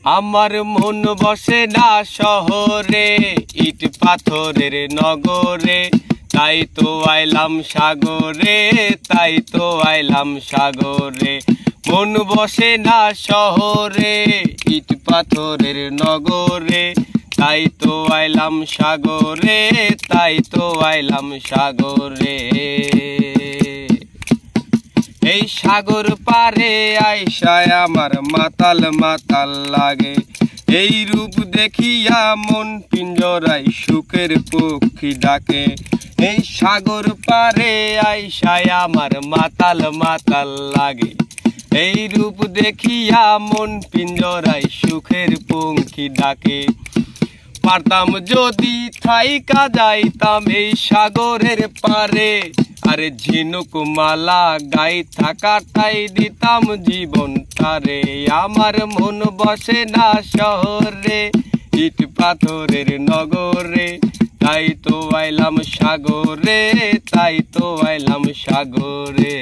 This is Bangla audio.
আমার মন বসে না শহরে, ইট পাথরের নগরে, তাই তো আইলাম সাগরে, তাই তো আইলাম সাগরে। মন বসে না শহরে, ইট পাথরের নগরে, তাই তো আইলাম সাগরে, তাই তো আইলাম সাগরে। এই সাগর পারে আইসায় আমার মাতাল মাতাল লাগে, এই রূপ দেখিয়া মন পিঞ্জরায় সুখের পক্ষী ডাকে। এই সাগর পারে আইসায় আমার মাতাল মাতাল লাগে, এই রূপ দেখিয়া মন পিঞ্জরায় সুখের পক্ষী ডাকে। পারতাম যদি থাইকা যাইতাম এই সাগরের পারে, আরে ঝিনুক মালা গাই থাকাটাই দিতাম জীবন তারে। আমার মন বসে না শহরে, ইট পাথরের নগরে, তাই তো আইলাম সাগরে, তাই তো আইলাম সাগরে।